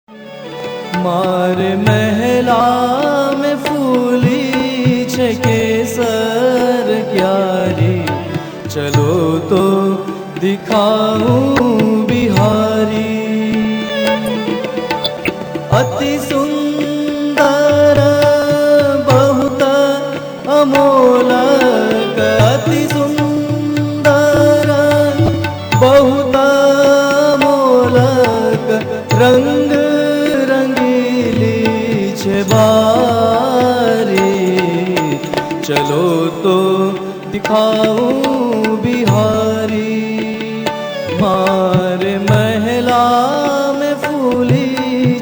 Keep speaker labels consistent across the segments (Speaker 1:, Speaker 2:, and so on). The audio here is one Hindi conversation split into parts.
Speaker 1: मार महला में फूली छे केसर क्यारी, चलो तो दिखाऊं बिहारी। अति सुंदर बहुत अमोलक, अति सुंदर बहुत अमोलक, रंग रंगीली छे बारी, चलो तो दिखाऊं बिहारी। मारे महला में फूली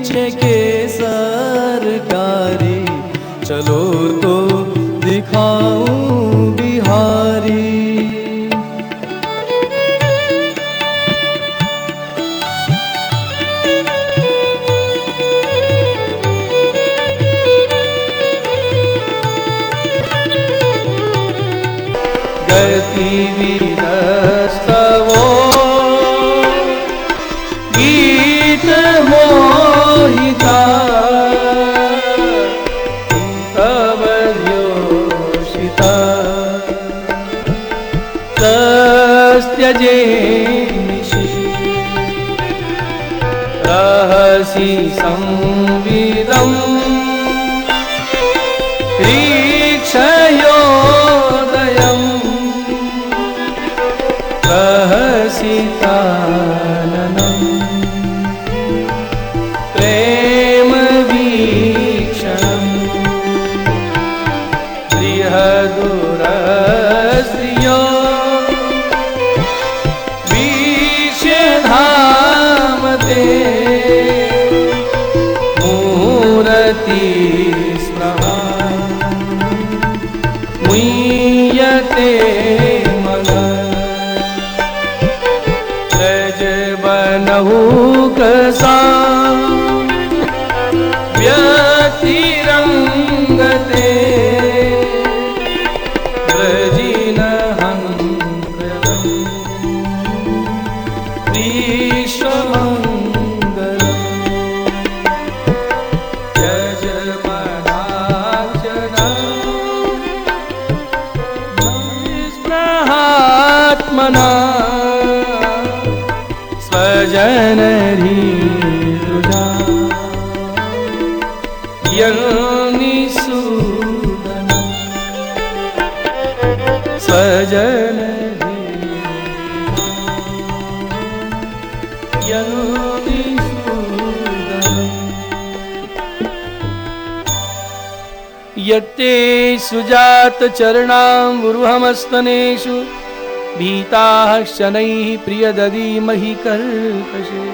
Speaker 1: छे केसर कारी, चलो तो दिखाऊं बिहारी। गति विरस्तवो गीत मोहिता, तव योषिता तस्त्यजेनिषि, रहसि संविदम् रीक्षयोदयम्, रहसिताननम् प्रेम वीक्षणम्, बृहदुरस्त्रियो वीक्ष्यधाम ते, मूरति स्महा मुह्यते नहुकसा व्यतिरंगते, व्रजिनहंकृतं विश्वमंगलम्, यजमानार्चना निःस्पृहात्मना, स्वजनहृदया यन्निसूदनं, स्वजनहृदया यन्निसूदनं। यत्ते सुजात चरणाम्बुरुहमस्तनेषु, भीताः शनैः प्रियदधीमहि कर्कशे,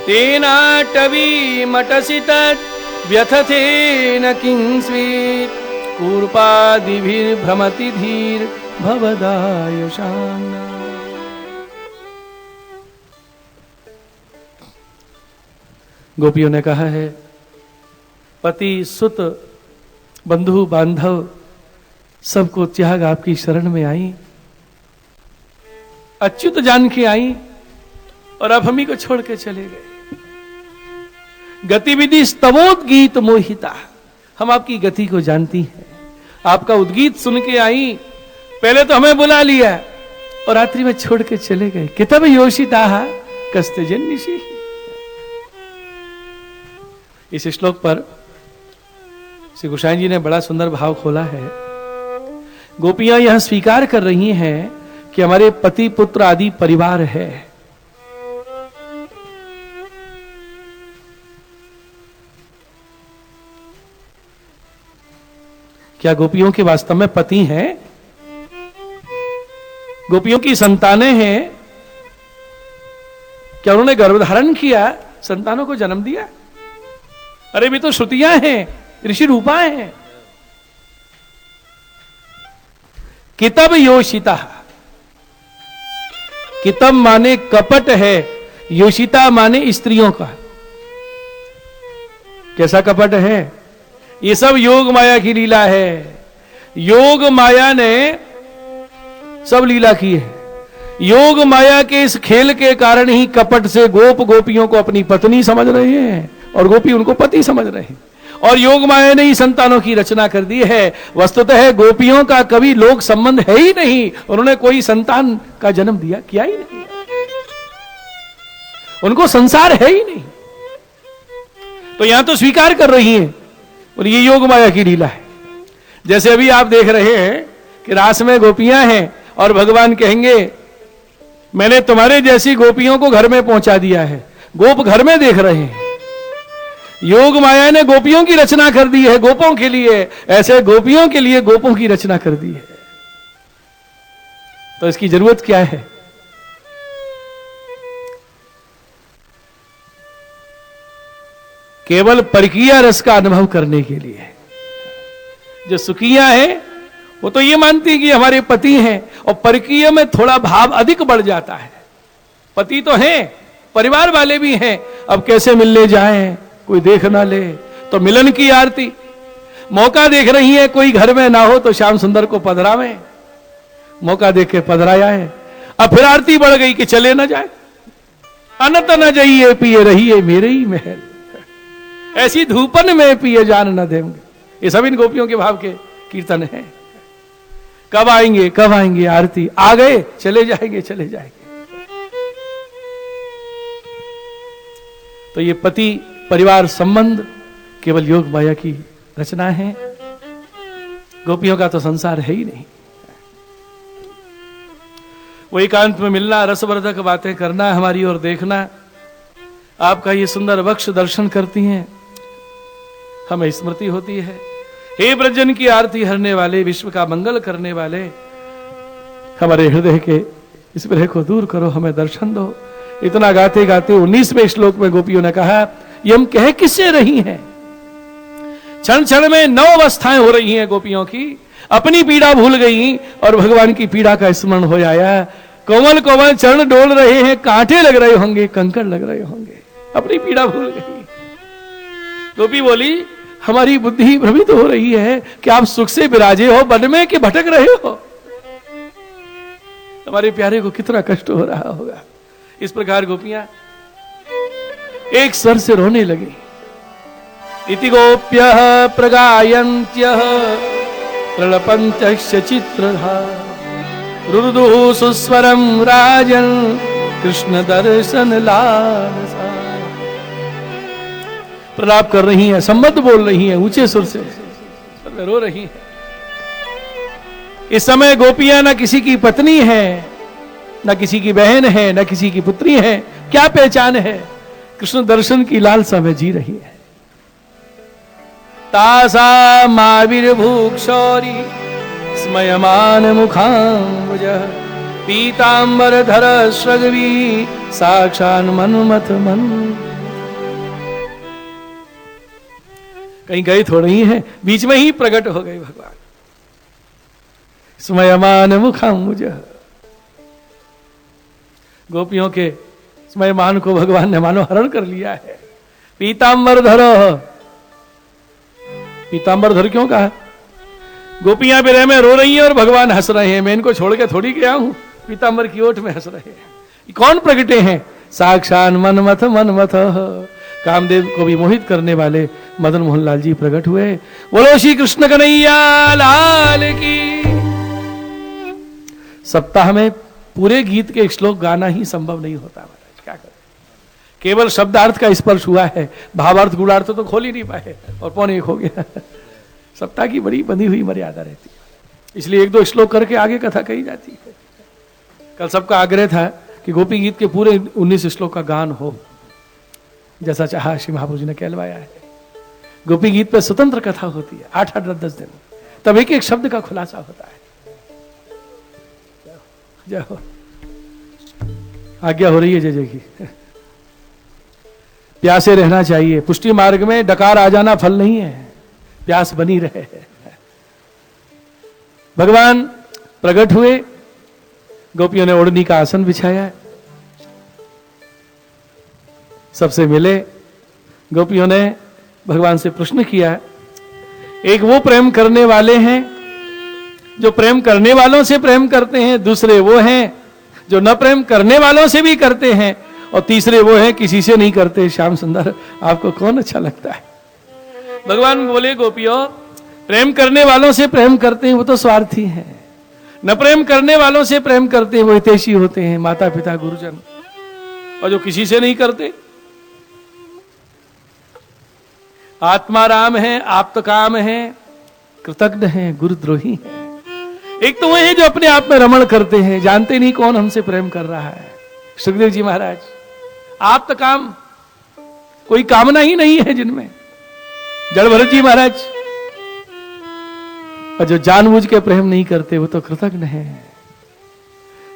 Speaker 1: तेनाटवीमटसि तत् व्यथतेन किंस्वेत्, कूर्पादिभिर्भ्रमति धीर्भवदायशान्ना। गोपियों ने कहा है, पति सुत बंधु बांधव सबको त्याग आपकी शरण में आई, अच्युत जान के आई और अब हम ही को छोड़ के चले गए। गतिविधि स्तवोद्गीत मोहिता, हम आपकी गति को जानती हैं, आपका उद्गीत सुन के आई, पहले तो हमें बुला लिया और रात्रि में छोड़ के चले गए। कितब योषिता कस्तजन्निषि। इस श्लोक पर श्री गोसाई जी ने बड़ा सुंदर भाव खोला है। गोपियां यह स्वीकार कर रही हैं कि हमारे पति पुत्र आदि परिवार है, क्या गोपियों के वास्तव में पति हैं? गोपियों की संतानें हैं? क्या उन्होंने गर्भधारण किया, संतानों को जन्म दिया? अरे भी तो श्रुतियां हैं, ऋषि रूपा हैं। कितब योषिता, कितब माने कपट है, योषिता माने स्त्रियों का। कैसा कपट है? ये सब योग माया की लीला है। योग माया ने सब लीला की है। योग माया के इस खेल के कारण ही कपट से गोप गोपियों को अपनी पत्नी समझ रहे हैं और गोपी उनको पति समझ रहे हैं। और योग माया ने ही संतानों की रचना कर दी है। वस्तुतः गोपियों का कभी लोक संबंध है ही नहीं, उन्होंने कोई संतान का जन्म दिया किया ही नहीं, उनको संसार है ही नहीं। तो यहां तो स्वीकार कर रही हैं और ये योग माया की लीला है। जैसे अभी आप देख रहे हैं कि रास में गोपियां हैं और भगवान कहेंगे मैंने तुम्हारे जैसी गोपियों को घर में पहुंचा दिया है, गोप घर में देख रहे हैं। योग माया ने गोपियों की रचना कर दी है गोपों के लिए, ऐसे गोपियों के लिए गोपों की रचना कर दी है। तो इसकी जरूरत क्या है? केवल परकीय रस का अनुभव करने के लिए। जो सुखियां हैं वो तो ये मानती है कि हमारे पति हैं, और परकीय में थोड़ा भाव अधिक बढ़ जाता है। पति तो हैं, परिवार वाले भी हैं, अब कैसे मिलने जाएं, कोई देख ना ले, तो मिलन की आरती। मौका देख रही है, कोई घर में ना हो तो श्याम सुंदर को पधरावे, मौका देख के पधराया है। अब फिर आरती बढ़ गई कि चले ना जाए, अनत न जाइए पिए रहिए मेरे ही महल, ऐसी धूपन में पिए जान न देंगे। ये सब इन गोपियों के भाव के कीर्तन है। कब आएंगे आरती, आ गए चले जाएंगे चले जाएंगे। तो ये पति परिवार संबंध केवल योग माया की रचना है, गोपियों का तो संसार है ही नहीं। वो एकांत में मिलना, रसवर्धक बातें करना, हमारी ओर देखना, आपका ये सुंदर वक्ष दर्शन करती हैं, हमें स्मृति होती है। हे ब्रजन की आरती हरने वाले, विश्व का मंगल करने वाले, हमारे हृदय के इस विरह को दूर करो, हमें दर्शन दो। इतना गाते गाते 19वें श्लोक में गोपियों ने कहा, ये हम कह किससे रही हैं? क्षण क्षण में 9 अवस्थाएं हो रही हैं गोपियों की, अपनी पीड़ा भूल गई और भगवान की पीड़ा का स्मरण हो आया। कोमल कोमल चरण डोल रहे हैं, कांटे लग रहे होंगे, कंकड़ लग रहे होंगे, अपनी पीड़ा भूल गई। गोपी बोली, हमारी बुद्धि भ्रमित हो रही है कि आप सुख से विराजे हो वन में कि भटक रहे हो। हमारे प्यारे को कितना कष्ट हो रहा होगा। इस प्रकार गोपियां एक स्वर से रोने लगी। इति गोप्यः प्रगायन्त्यः प्रलपन्त्यश्च चित्रधा रुरुदुः सुस्वरं राजन् कृष्ण दर्शन लालसा। प्रलाप कर रही हैं, संबद्ध बोल रही हैं, ऊंचे सुर से रो रही हैं। इस समय गोपियां ना किसी की पत्नी है, ना किसी की बहन है, ना किसी की पुत्री है, क्या पहचान है? कृष्ण दर्शन की लालसा में जी रही है। तासा माविर्भूक्षौरी स्मयमान मुखाम्बुज पीतांबर धर श्रगवी साक्षान मन्मथ मन। कहीं गए थोड़ी ही है, बीच में ही प्रकट हो गए भगवान। स्मयमान मुखाम्बुज, गोपियों के स्मयमान को भगवान ने मानो हरण कर लिया है। पीतांबर धरो, पीतांबर धर क्यों कहा? गोपियां विरह में रो रही हैं और भगवान हंस रहे हैं। मैं इनको छोड़ के थोड़ी गया हूं, पीतांबर की ओट में हंस रहे हैं। कौन प्रकटे हैं? साक्षात मनमथ मनमथ, कामदेव को भी मोहित करने वाले मदन मोहन लाल जी प्रकट हुए। बोलो श्री कृष्ण कन्हैया लाल की। सप्ताह में पूरे गीत के एक श्लोक गाना ही संभव नहीं होता महाराज, क्या करें? केवल शब्दार्थ का स्पर्श हुआ है, भावार्थ गुणार्थ तो खोल ही नहीं पाए और 1:45 हो गया। सप्ताह की बड़ी बंधी हुई मर्यादा रहती है, इसलिए 1-2 श्लोक करके आगे कथा कही जाती है। कल सबका आग्रह था कि गोपी गीत के पूरे 19 श्लोक का गान हो, जैसा चाहा श्री महाप्रभु जी ने कहलवाया है। गोपी गीत पर स्वतंत्र कथा होती है 8-10 दिन, तब एक शब्द का खुलासा होता है। जय हो, आज्ञा हो रही है जय जय की। प्यासे रहना चाहिए, पुष्टि मार्ग में डकार आ जाना फल नहीं है, प्यास बनी रहे। भगवान प्रकट हुए, गोपियों ने ओढ़नी का आसन बिछाया, सबसे मिले। गोपियों ने भगवान से प्रश्न किया। एक वो प्रेम करने वाले हैं जो प्रेम करने वालों से प्रेम करते हैं, दूसरे वो हैं जो न प्रेम करने वालों से भी करते हैं, और तीसरे वो हैं किसी से नहीं करते। श्याम सुंदर, आपको कौन अच्छा लगता है? भगवान बोले गोपियों, प्रेम करने वालों से प्रेम करते हैं वो तो स्वार्थी हैं, न प्रेम करने वालों से प्रेम करते हैं वो हितैषी होते हैं, माता पिता गुरुजन। और जो किसी से नहीं करते, आत्मा राम है, आप्त काम है, कृतज्ञ है, गुरुद्रोही है। एक तो वो है जो अपने आप में रमण करते हैं, जानते नहीं कौन हमसे प्रेम कर रहा है। सुखदेव जी महाराज, आप्त काम, कोई कामना ही नहीं है जिनमें। जड़ भरत जी महाराज, और जो जानबूझ के प्रेम नहीं करते वो तो कृतज्ञ हैं।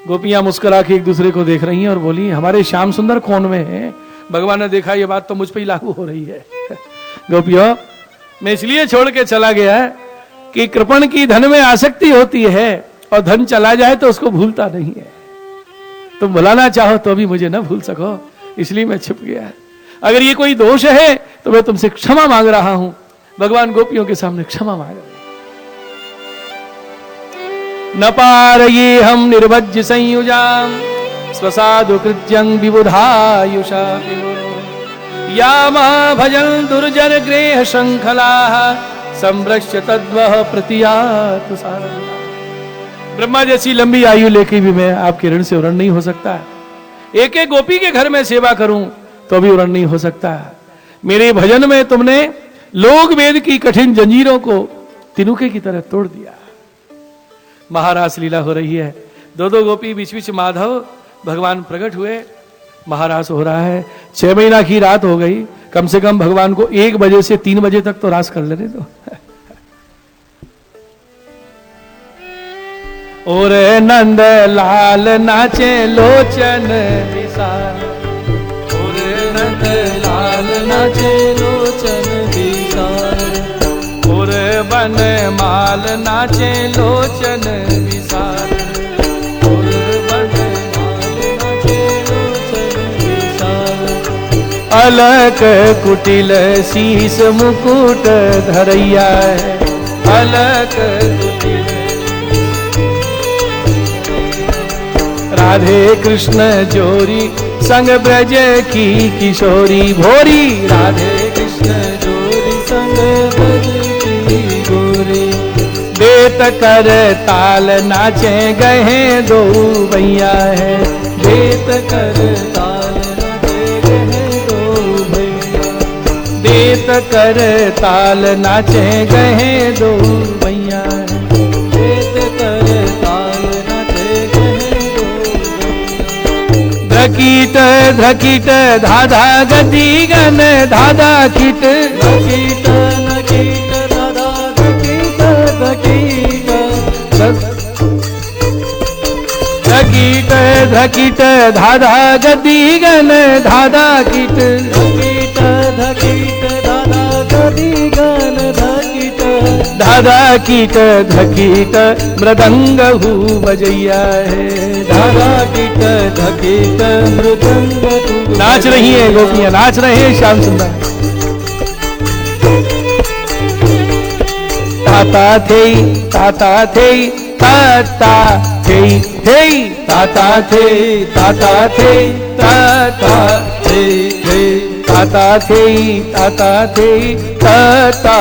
Speaker 1: गोपियां मुस्कुरा के एक दूसरे को देख रही हैं और बोली, हमारे श्याम सुंदर कौन में है? भगवान ने देखा ये बात तो मुझ पे ही लागू हो रही है। गोपियों, मैं इसलिए छोड़ के चला गया कि कृपण की धन में आसक्ति होती है और धन चला जाए तो उसको भूलता नहीं है। तुम भुलाना चाहो तो भी मुझे न भूल सको, इसलिए मैं छुप गया। अगर ये कोई दोष है तो मैं तुमसे क्षमा मांग रहा हूं। भगवान गोपियों के सामने क्षमा मांग रहे। न पार ये हम निर्वज्य संयुजाम स्वसाधु कृत्यं विबुधायुषा यामा भजन दुर्जन ग्रेह श्रृंखला संरक्ष्य तद्वह प्रतियातु सारं। ब्रह्मा जैसी लंबी आयु लेके भी मैं आपके ऋण से ऋण नहीं हो सकता। एक एक गोपी के घर में सेवा करूं तो भी ऋण नहीं हो सकता। मेरे भजन में तुमने लोक वेद की कठिन जंजीरों को तिनुके की तरह तोड़ दिया। महारास लीला हो रही है, दो दो गोपी, बीच बीच माधव, भगवान प्रकट हुए, महारास हो रहा है। 6 महीना की रात हो गई, कम से कम भगवान को 1 बजे से 3 बजे तक तो रास कर लेने दो। और नंद लाल नाचे लोचन विशाल, और नंद लाल नाचे लोचन विशाल, और बन माल नाचे लोचन विशाल, और बन माल नाचे लोचन विशाल। अलक कुटिल शीस मुकुट धरैया है, अलक कुटिल। राधे कृष्ण जोरी संग ब्रज की किशोरी भोरी, राधे कृष्ण जोरी संग ब्रज की गोरी। देत कर ताल नाचे गहे दो भैया है, देत कर ताल नाचे गहे दो भैया, देत कर ताल नाचे गहे दो भैया है, देत कर ताल नाचे गहे दो भैया। धकीट धकीट धाधा गति गन धाधा कीट, धकीट नकीट धाधा धकीट धकीट, धकीट धकीट धाधा गति गन धाधा कीट, धकीट धकीट धाधा गति गन धकीट, धाधा कीट धकीट मृदंग हु बजैया है, धाधा कीट धकीट मृदंग हु। नाच रही है गोपियां, नाच रहे हैं श्याम सुंदर। ताता थे ताता थे ताता थे थे, ताता थे ताता थे ताता थे थे, ताता थे ताता थे ताता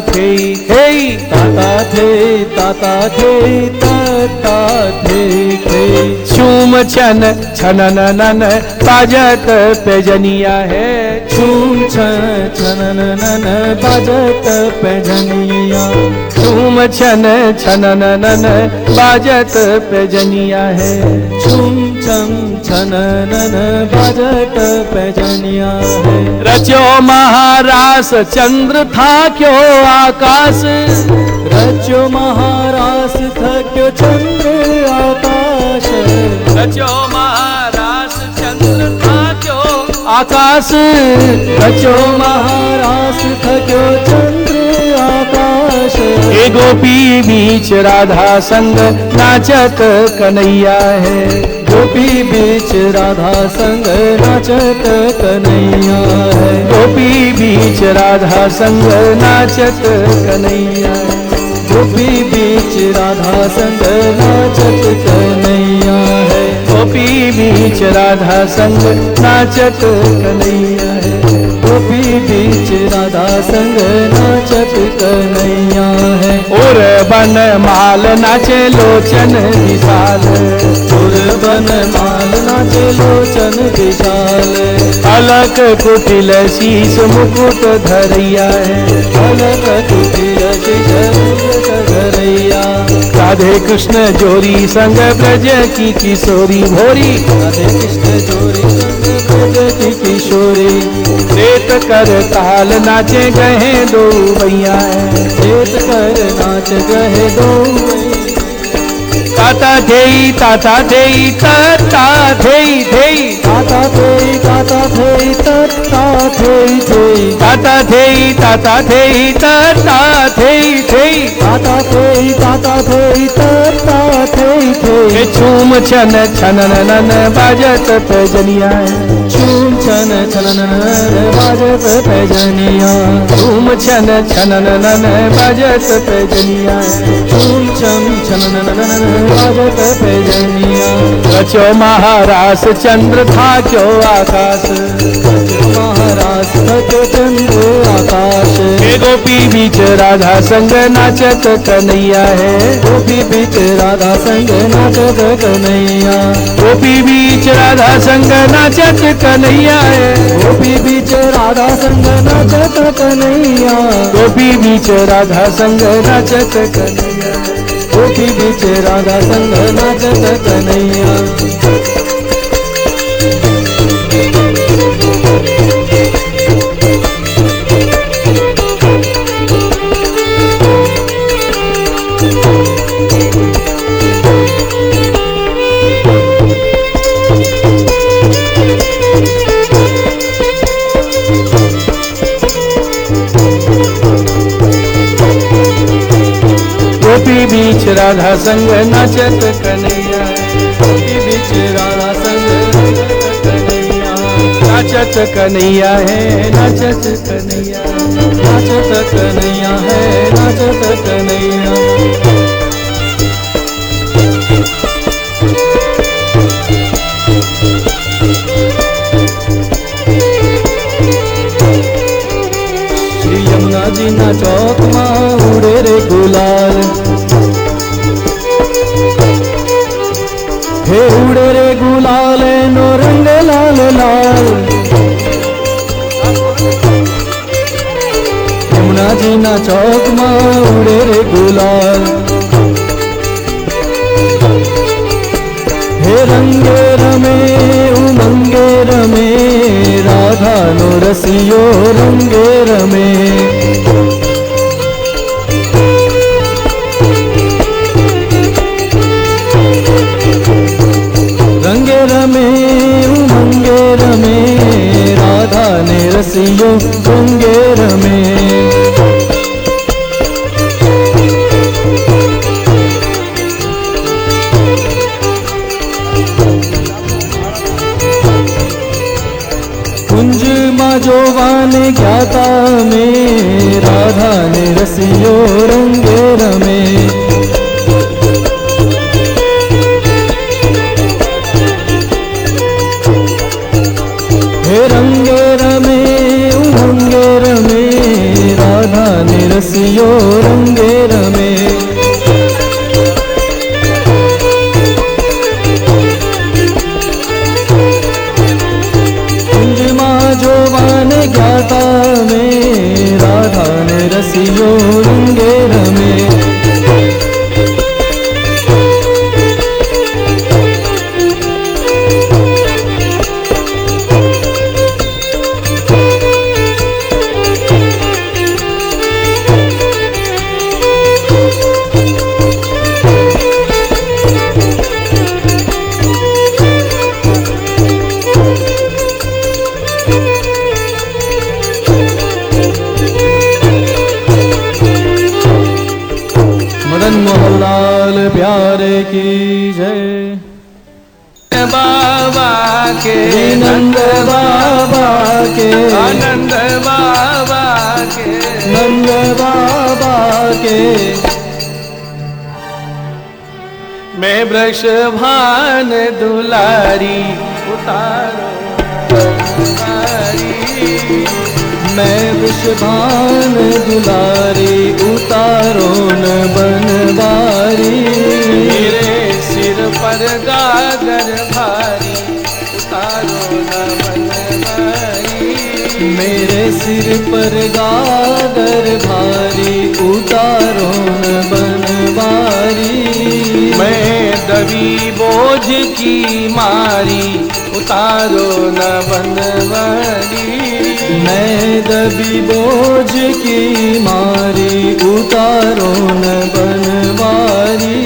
Speaker 1: थे थे, ताता थे ताता थे ताता थे थे। छूम छन छनन नन बाजत पैजनिया है, छूम छन छनन नन बाजत पैजनिया, छूम छन छनन नन बाजत पैजनिया है, छूम छम छनन बाजत पैजनिया है। रचो महारास चंद्र था क्यों आकाश, रचो महारास था क्यों चंद्र आकाश, रचो महारास चंद्र था क्यों आकाश, रचो महारास था क्यों चंद्र आकाश। ए गोपी बीच राधा संग नाचत कन्हैया है, गोपी बीच राधा संग नाचत कन्हैया है, गोपी बीच राधा संग नाचत कन्हैया है, गोपी बीच राधा संग नाचत कन्हैया है। गोपी बीच राधा संग नाचत कन्हैया है।
Speaker 2: गोपी बीच राधा संग नाचत कन्हैया है।
Speaker 1: और बन माल नाचे लोचन विशाल,
Speaker 2: और बन माल नाचे लोचन विशाल।
Speaker 1: अलक कुटिल शीश मुकुट धरैया है।
Speaker 2: अलक कुटिल शीश मुकुट धरैया।
Speaker 1: राधे कृष्ण जोरी संग ब्रज की किशोरी भोरी।
Speaker 2: राधे कृष्ण जोरी संग ब्रज की किशोरी।
Speaker 1: रेत कर ताल नाचे गहे दो भैया है।
Speaker 2: रेत कर नाच गहे दो
Speaker 1: ताता धेई ताता धेई ताता धेई धेई
Speaker 2: ताता धेई ताता धेई ताता धेई धेई
Speaker 1: ताता धेई ताता धेई ताता धेई धेई
Speaker 2: ताता धेई ताता धेई ताता धेई धेई।
Speaker 1: झूम छन छनन नन बाजत पैजनिया है।
Speaker 2: झूम छन छनन बाजत पैजनिया।
Speaker 1: झूम छन छनन नन बाजत पैजनिया है।
Speaker 2: झूम छन छनन बाजत पैजनिया।
Speaker 1: रचो महारास चंद्र था क्यों आकाश।
Speaker 2: महारास रचो चंद्र आकाश।
Speaker 1: गोपी बीच राधा संग नाचत कन्हैया है।
Speaker 2: गोपी बीच राधा संग नाचत कन्हैया।
Speaker 1: गोपी बीच राधा संग नाचत कन्हैया है।
Speaker 2: गोपी बीच राधा संग नाचत कन्हैया।
Speaker 1: गोपी बीच राधा संग नाचत कन्हैया।
Speaker 2: गोपी बीच राधा संग नाचत कन्हैया।
Speaker 1: गोपी बीच राधा संग नाचत कन्हैया।
Speaker 2: गोपी बीच राधा संग नाचत कन्हैया।
Speaker 1: नाचत कन्हैया है नाचत कन्हैया।
Speaker 2: नाचत कन्हैया है नाचत कन्हैया। श्री यमुना जी ना चौक मां उड़े रे गुलाल। हे उड़े रे गुलाल नो रंग लाल लाल। यमुना जी ना चौक मां उड़े रे गुलाल। हे रंगे रमे उमंगे रमे राधा नो रसियो रंगे रमे। रंगे रमे उमंगे रमे राधा ने रसियो रंगे रमे। कुंज माँ जोवान ज्ञाता में राधा ने रसियो रंगे रमे। हे रंगे रमे उमंगे रमे राधा ने रसियो रंगे रमे। कुंज माँ जोवान ज्ञाता में राधा ने रसियो रंगे रमे। मोहनलाल प्यारे की जय।
Speaker 1: बाबा के
Speaker 2: नंद बाबा के
Speaker 1: आनंद बाबा के
Speaker 2: नंद बाबा के।
Speaker 1: मैं मैं वृषभान दुलारी उतारो दुलारी,
Speaker 2: मैं वृषभान दुलारी उतारो न बनवारी।
Speaker 1: मेरे सिर पर गागर भारी उतारो न बनवारी,
Speaker 2: मेरे सिर पर गागर भारी उतारो न बनवारी।
Speaker 1: मैं दबी बोझ की मारी उतारो न बनवारी,
Speaker 2: मैं दबी बोझ की मारी उतारो न बनवारी।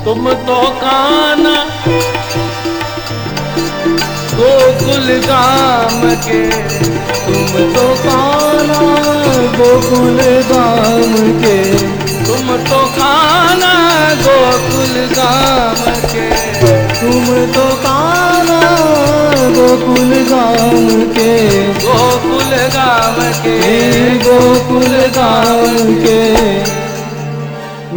Speaker 1: तुम तो कान्हा गोकुल गाम के,
Speaker 2: तुम तो कान्हा गोकुल गाम के,
Speaker 1: तुम तो कान्हा गोकुल गाम के,
Speaker 2: तुम तो कान्हा गोकुल गाम के,
Speaker 1: गोकुल गाम के,
Speaker 2: गोकुल गाम के।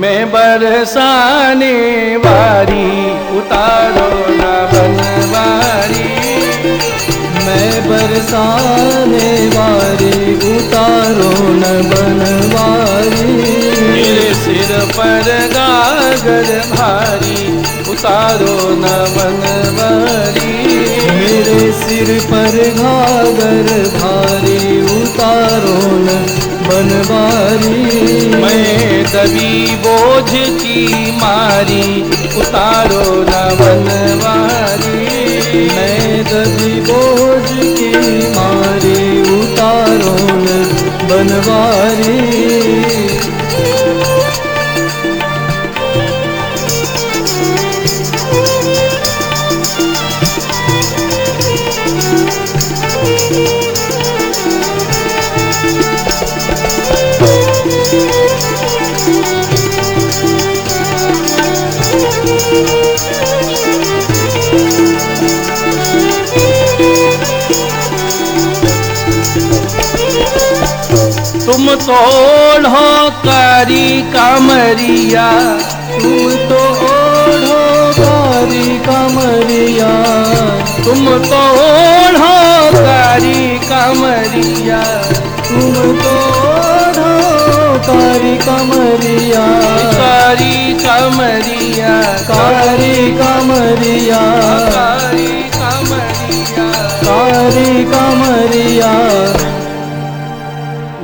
Speaker 1: मैं बरसाने वारी उतारो न बनवारी,
Speaker 2: मैं बरसाने वारी उतारो न बनवारी।
Speaker 1: मेरे सिर पर गागर भारी उतारो न बनवारी,
Speaker 2: मेरे सिर पर गागर भारी उतारो न बनवारी।
Speaker 1: मैं दबी बोझ की मारी उतारो न बनवारी,
Speaker 2: मैं दबी बोझ की मारी उतारो न बनवारी।
Speaker 1: तुम तो ओढ़ो कारी कमरिया,
Speaker 2: तुम तो ओढ़ो कारी कमरिया,
Speaker 1: तुम तो ओढ़ो कारी कमरिया,
Speaker 2: तुम तो ओढ़ो कारी कमरिया,
Speaker 1: कारी कमरिया,
Speaker 2: कारी कमरिया,
Speaker 1: कारी कमरिया,
Speaker 2: कारी कमरिया।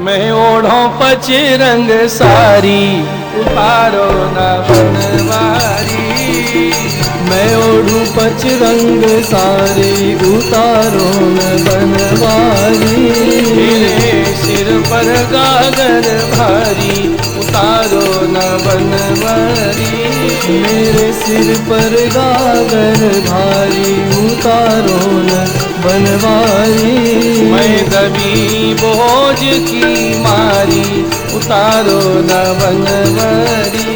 Speaker 1: मैं ओढ़ो पचरंग सारी उतारो न बनवारी,
Speaker 2: मैं ओढ़ू पचरंग सारी उतारो न बनवारी।
Speaker 1: मेरे सिर पर गागर भारी उतारो न बनवारी,
Speaker 2: मेरे सिर पर गागर भारी उतारो न बनवारी।
Speaker 1: मैं दबी बोझ की मारी उतारो न बनवारी,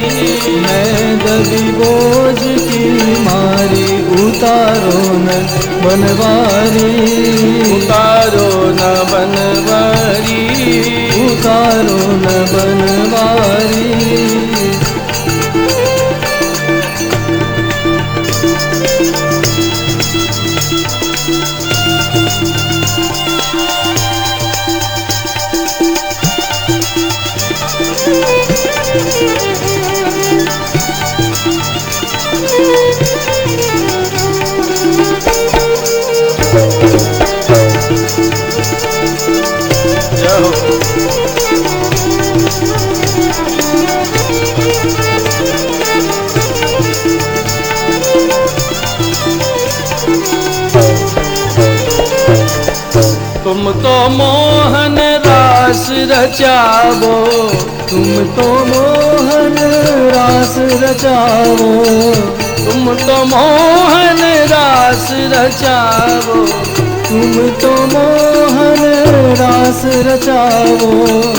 Speaker 2: मैं दबी बोझ की मारी उतारो न बनवारी।
Speaker 1: उतारो न बनवारी,
Speaker 2: उतारो न बनवारी।
Speaker 1: तुम तो मोहन रास रचावो,
Speaker 2: तुम तो मोहन रास रचावो,
Speaker 1: तुम तो मोहन रास रचावो,
Speaker 2: तुम तो मोहन रास रचावो,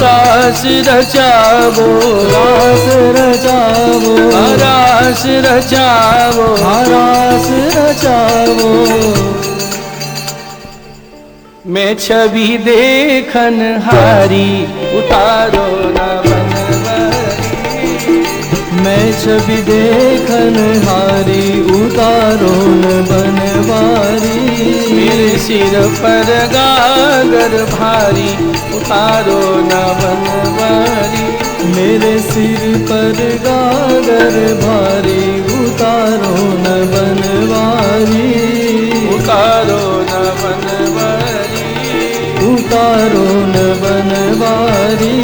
Speaker 1: रास रचावो,
Speaker 2: रास रचावो,
Speaker 1: रास रचावो,
Speaker 2: रास रचावो।
Speaker 1: मैं छवि देखन हारी उतारो न बनवारी,
Speaker 2: मैं छवि देखन हारी उतारो न बनवारी,
Speaker 1: मेरे सिर पर गागर भारी उतारो न बनवारी,
Speaker 2: मेरे सिर पर गागर भारी उतारो न बनवारी,
Speaker 1: उतारो न बनवारी,
Speaker 2: उतारो न बनवारी।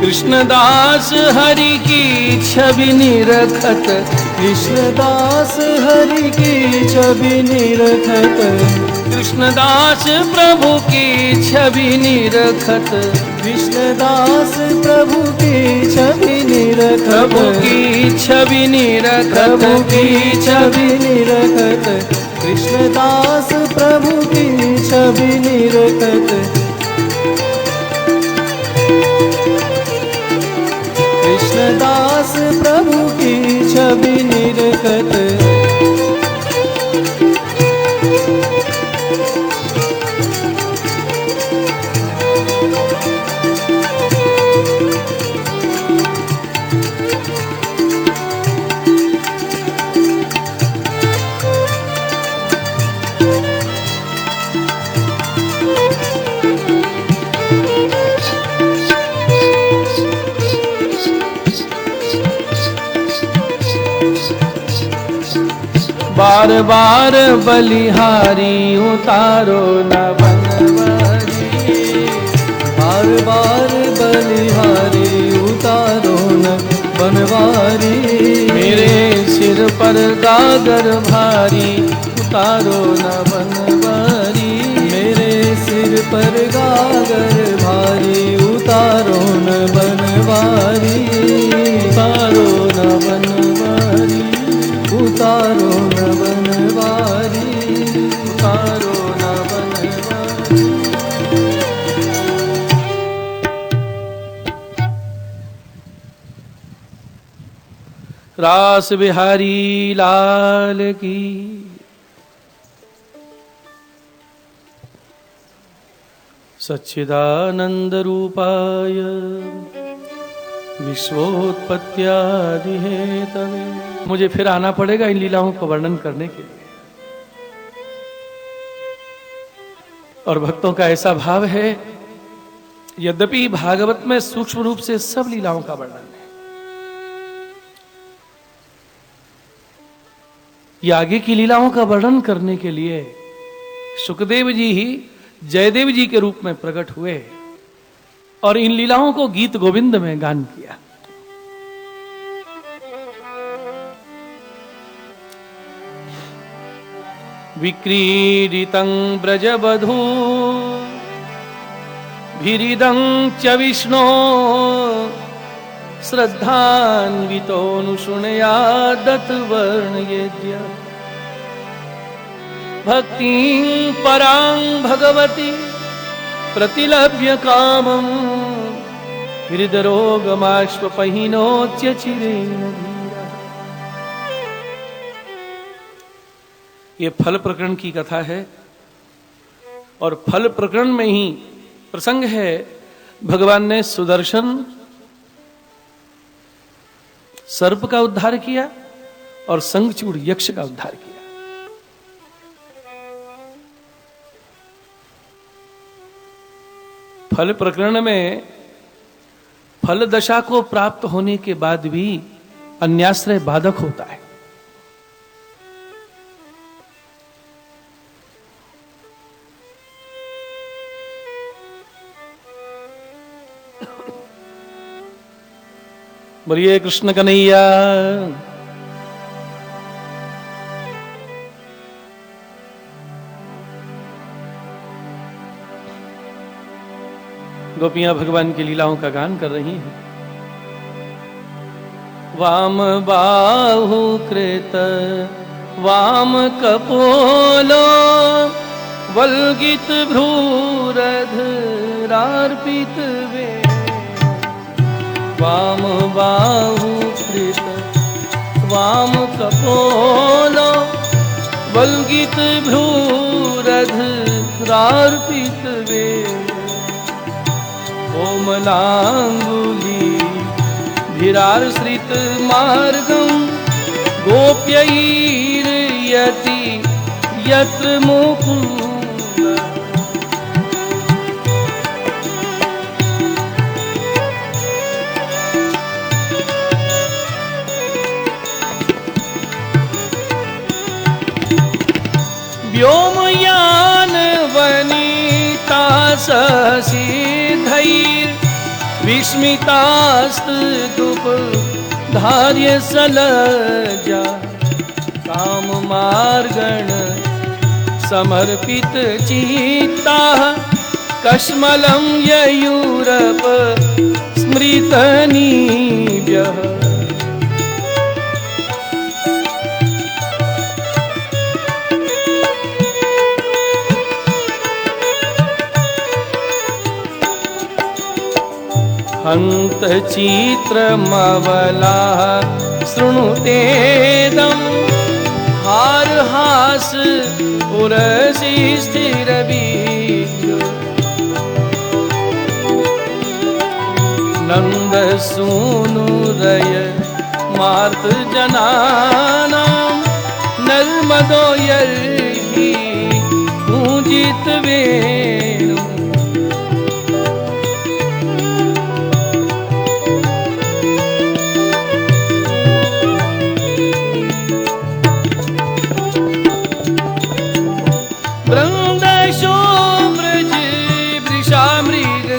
Speaker 1: कृष्णदास हरि की छवि निरखत,
Speaker 2: कृष्णदास हरि की छवि निरखत,
Speaker 1: कृष्णदास प्रभु की छवि निरखत,
Speaker 2: कृष्णदास प्रभु की छवि निरखत,
Speaker 1: प्रभु की छवि निरखत,
Speaker 2: प्रभु की छवि निरखत, कृष्णदास प्रभु की छवि निरखत, कृष्णदास प्रभु की छवि निरखत।
Speaker 1: बार बार बलिहारी उतारो न बनवारी,
Speaker 2: बार बार बलिहारी उतारो न बनवारी,
Speaker 1: मेरे सिर पर गागर भारी उतारो न बनवारी,
Speaker 2: मेरे सिर पर गागर भारी उतारो न बनवारी,
Speaker 1: उतारो न बनवारी,
Speaker 2: उतारो न बनवारी,
Speaker 1: उतारो न बनवारी। रास बिहारी लाल की, सच्चिदानंद रूपाय विश्वोत्पत्त्यादि हेतवे। मुझे फिर आना पड़ेगा इन लीलाओं को वर्णन करने के लिए, और भक्तों का ऐसा भाव है, यद्यपि भागवत में सूक्ष्म रूप से सब लीलाओं का वर्णन है, ये आगे की लीलाओं का वर्णन करने के लिए सुखदेव जी ही जयदेव जी के रूप में प्रकट हुए और इन लीलाओं को गीत गोविंद में गान किया। विक्रीडितं ब्रजबधू भिरिदं च विष्णो श्रद्धान्वितोऽनुशृणुयादथ वर्णयेद्य भक्तिं परां भगवती प्रतिलभ्य कामं हृदरोगमाश्वपहिनोच्य चिरेण धीरा। ये फल प्रकरण की कथा है और फल प्रकरण में ही प्रसंग है, भगवान ने सुदर्शन सर्प का उद्धार किया और शंखचूड़ यक्ष का उद्धार किया। फल प्रकरण में फल दशा को प्राप्त होने के बाद भी अन्याश्रय बाधक होता है। बोलिए कृष्ण कन्हैया। गोपियां भगवान की लीलाओं का गान कर रही हैं। वाम बाहु कृत वाम कपोलो वल्गित भ्रूरधरार्पित वे। वाम बाहु कृत वाम कपोलो वल्गित भ्रूरधरार्पित वे। कोमलांगुली भिराश्रित मार्गं गोप्यैर्यति यत्र मुकुन्द। व्योमयान वनिता ससिधैर् विस्मितास्तुप धार्य सलजा। काम मार्गण समर्पित चित्ताः कश्मलं ययूरप स्मृतनीभ्यः। हन्त चित्रमवलाः शृणुतेदं हारहास उरसि स्थिरवीर्यो। नन्दसूनुरय मार्तजनानां नर्मदो यर्हि पूजित वेणु।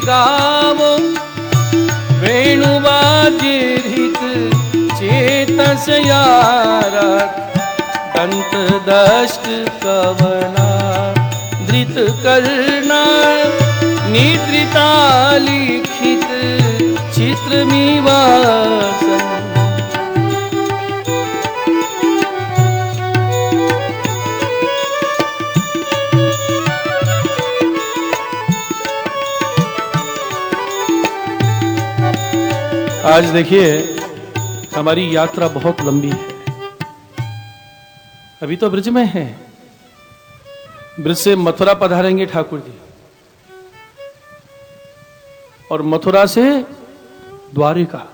Speaker 1: गावो वेणुवाद्यहित चेतसयारत। दंत दष्ट कवना धृत कर्णा निद्रिता लिखित चित्रमिवासन्। आज देखिए हमारी यात्रा बहुत लंबी है। अभी तो ब्रज में है, ब्रज से मथुरा पधारेंगे ठाकुर जी और मथुरा से द्वारिका।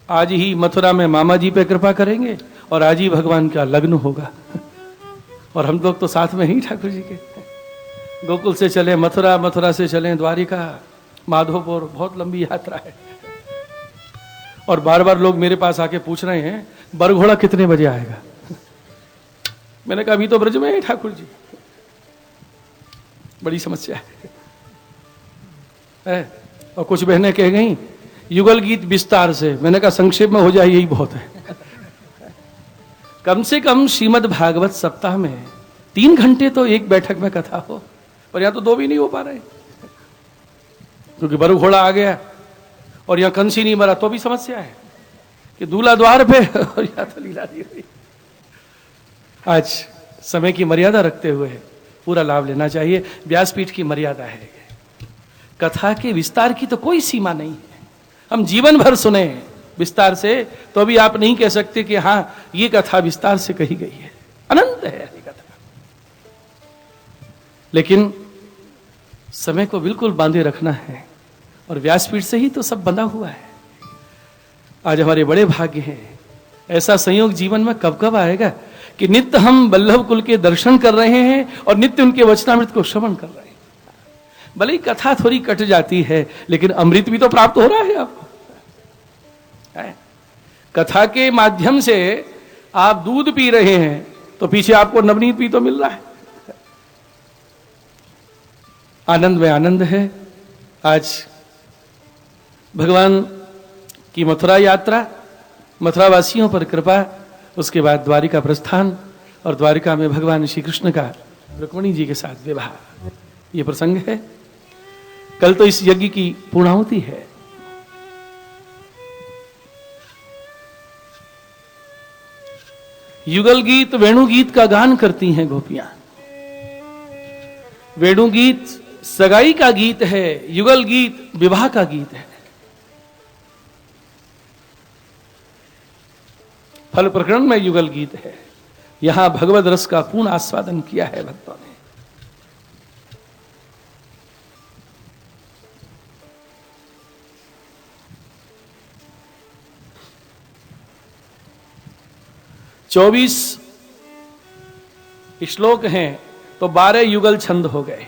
Speaker 1: आज ही मथुरा में मामा जी पे कृपा करेंगे और आज ही भगवान का लग्न होगा। और हम लोग तो साथ में ही ठाकुर जी के गोकुल से चले मथुरा, मथुरा से चले द्वारिका, माधोपुर। बहुत लंबी यात्रा है। और बार बार लोग मेरे पास आके पूछ रहे हैं बरघोड़ा कितने बजे आएगा। मैंने कहा अभी तो ब्रज में है ठाकुर जी। बड़ी समस्या है। और कुछ बहनें कह गई युगल गीत विस्तार से। मैंने कहा संक्षेप में हो जाए यही बहुत है। कम से कम श्रीमद् भागवत सप्ताह में 3 घंटे तो एक बैठक में कथा हो, पर यहां तो 2 भी नहीं हो पा रहे क्योंकि बरु घोड़ा आ गया और यहां कंसी नहीं मरा तो भी समस्या है कि दूल्हा द्वार पे और यहां तो लीला दी हुई। आज समय की मर्यादा रखते हुए पूरा लाभ लेना चाहिए। व्यासपीठ की मर्यादा है, कथा के विस्तार की तो कोई सीमा नहीं है। हम जीवन भर सुने विस्तार से तो अभी आप नहीं कह सकते कि हाँ ये कथा विस्तार से कही गई है। अनंत है ये कथा, लेकिन समय को बिल्कुल बांधे रखना है। और व्यासपीठ से ही तो सब बंधा हुआ है। आज हमारे बड़े भाग्य हैं। ऐसा संयोग जीवन में कब कब आएगा कि नित्य हम वल्लभ कुल के दर्शन कर रहे हैं और नित्य उनके वचनामृत को श्रवण कर रहे हैं। भले ही कथा थोड़ी कट जाती है, लेकिन अमृत भी तो प्राप्त हो रहा है आपको। कथा के माध्यम से आप दूध पी रहे हैं तो पीछे आपको नवनीत भी तो मिल रहा है। आनंद में आनंद है। आज भगवान की मथुरा यात्रा, मथुरा वासियों पर कृपा, उसके बाद द्वारिका प्रस्थान और द्वारिका में भगवान श्री कृष्ण का रुक्मिणी जी के साथ विवाह, ये प्रसंग है। कल तो इस यज्ञ की पूर्णाहुति है। युगल गीत वेणुगीत का गान करती हैं गोपियां। वेणुगीत सगाई का गीत है, युगल गीत विवाह का गीत है। फल प्रकरण में युगल गीत है। यहां भगवद रस का पूर्ण आस्वादन किया है भक्तों ने। चौबीस श्लोक हैं तो 12 युगल छंद हो गए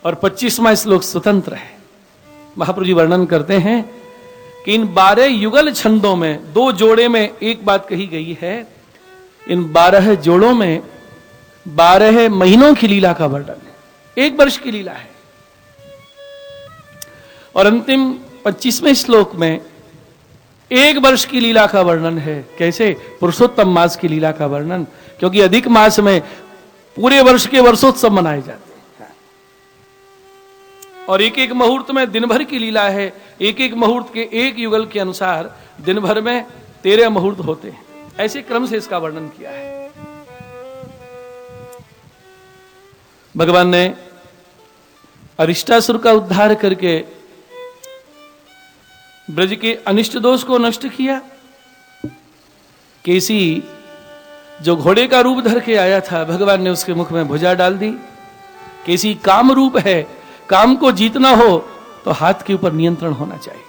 Speaker 1: और 25वां श्लोक स्वतंत्र है। महाप्रभु जी वर्णन करते हैं कि इन 12 युगल छंदों में 2 जोड़े में एक बात कही गई है। इन 12 जोड़ों में 12 महीनों की लीला का वर्णन है, 1 वर्ष की लीला है। और अंतिम 25वें श्लोक में 1 वर्ष की लीला का वर्णन है। कैसे? पुरुषोत्तम मास की लीला का वर्णन, क्योंकि अधिक मास में पूरे वर्ष के वर्षोत्सव मनाए जाते हैं और एक एक मुहूर्त में दिन भर की लीला है। एक एक मुहूर्त के एक युगल के अनुसार दिन भर में 13 मुहूर्त होते हैं। ऐसे क्रम से इसका वर्णन किया है। भगवान ने अरिष्टासुर का उद्धार करके ब्रज के अनिष्ट दोष को नष्ट किया। केसी जो घोड़े का रूप धर के आया था, भगवान ने उसके मुख में भुजा डाल दी। केसी काम रूप है, काम को जीतना हो तो हाथ के ऊपर नियंत्रण होना चाहिए।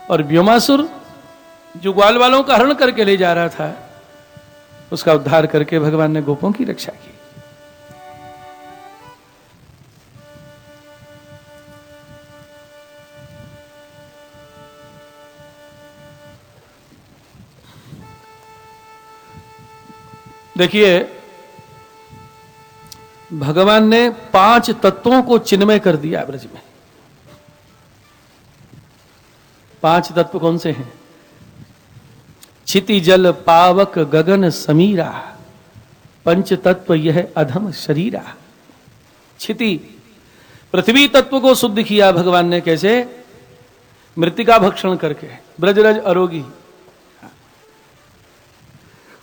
Speaker 1: और व्योमासुर जो ग्वाल वालों का हरण करके ले जा रहा था, उसका उद्धार करके भगवान ने गोपों की रक्षा की। देखिए, भगवान ने 5 तत्वों को चिन्मय कर दिया ब्रज में। 5 तत्व कौन से हैं? क्षिति जल पावक गगन समीरा, पंच तत्व यह अधम शरीरा। क्षिति पृथ्वी तत्व को शुद्ध किया भगवान ने। कैसे? मृतिका भक्षण करके। ब्रजरज अरोगी।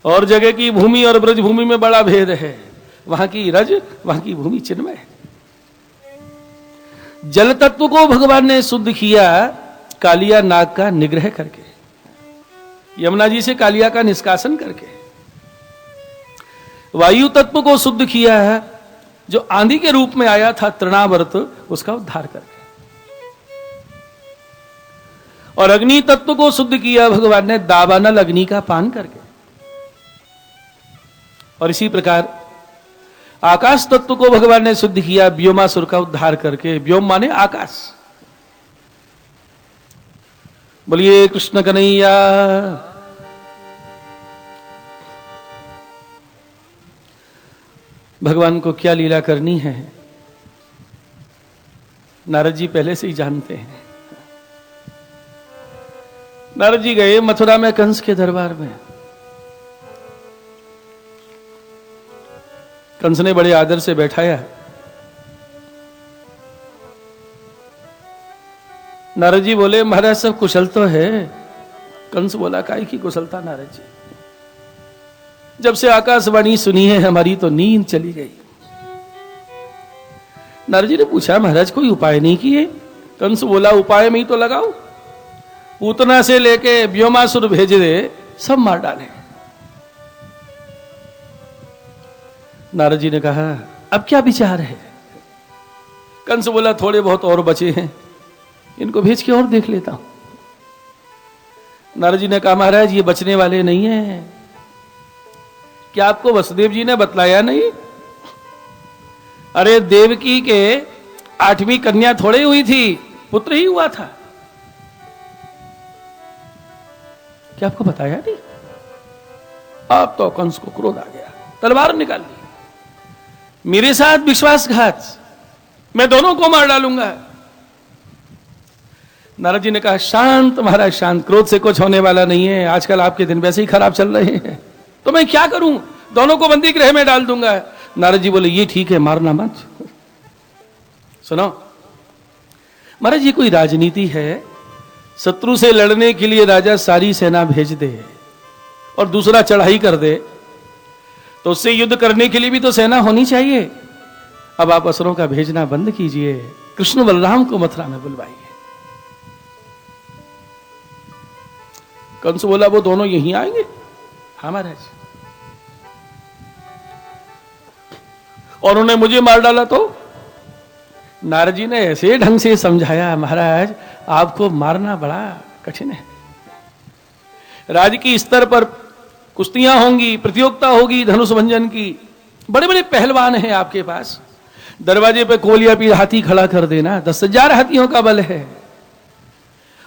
Speaker 1: और जगह की भूमि और ब्रज भूमि में बड़ा भेद है। वहां की रज, वहां की भूमि चिन्मय है। जल तत्व को भगवान ने शुद्ध किया कालिया नाग का निग्रह करके, यमुना जी से कालिया का निष्कासन करके। वायु तत्व को शुद्ध किया है, जो आंधी के रूप में आया था तृणावर्त, उसका उद्धार करके। और अग्नि तत्व को शुद्ध किया भगवान ने दावानल अग्नि का पान करके। और इसी प्रकार आकाश तत्व को भगवान ने शुद्ध किया व्योमासुर का उद्धार करके। व्योम माने आकाश। बोलिए कृष्ण कन्हैया। भगवान को क्या लीला करनी है, नारद जी पहले से ही जानते हैं। नारद जी गए मथुरा में कंस के दरबार में। कंस ने बड़े आदर से बैठाया। नारद जी बोले, महाराज सब कुशल तो है। कंस बोला, काहे की कुशलता नारद जी, जब से आकाशवाणी सुनी है हमारी तो नींद चली गई। नारद जी ने पूछा, महाराज कोई उपाय नहीं किए? कंस बोला, उपाय में ही तो लगाओ। पूतना से लेके व्योमासुर भेज दे, सब मार डाले। नारद जी ने कहा, अब क्या विचार है? कंस बोला, थोड़े बहुत और बचे हैं, इनको भेज के और देख लेता हूं। नारद जी ने कहा महाराज ये बचने वाले नहीं हैं। क्या आपको वसुदेव जी ने बतलाया नहीं? अरे देवकी के 8वीं कन्या थोड़ी हुई थी, पुत्र ही हुआ था। क्या आपको बताया नहीं? अब तो कंस को क्रोध आ गया, तलवार निकाल ली। मेरे साथ विश्वासघात, मैं दोनों को मार डालूंगा। नारद जी ने कहा शांत महाराज शांत, क्रोध से कुछ होने वाला नहीं है। आजकल आपके दिन वैसे ही खराब चल रहे हैं, तो मैं क्या करूं? दोनों को बंदी गृह में डाल दूंगा। नारद जी बोले ये ठीक है, मारना मत। सुनो महाराज, ये कोई राजनीति है? शत्रु से लड़ने के लिए राजा सारी सेना भेज दे और दूसरा चढ़ाई कर दे, तो उससे युद्ध करने के लिए भी तो सेना होनी चाहिए। अब आप असुरों का भेजना बंद कीजिए, कृष्ण बलराम को मथुरा में बुलवाइए। कंस बोला वो दोनों यहीं आएंगे? हाँ महाराज। और उन्होंने मुझे मार डाला तो? नारद जी ने ऐसे ढंग से समझाया महाराज आपको मारना बड़ा कठिन है। राजकीय स्तर पर कुश्तियां होंगी, प्रतियोगिता होगी धनुष भंजन की, बड़े बड़े पहलवान हैं आपके पास। दरवाजे पे कोलिया पीर हाथी खड़ा कर देना, 10,000 हाथियों का बल है।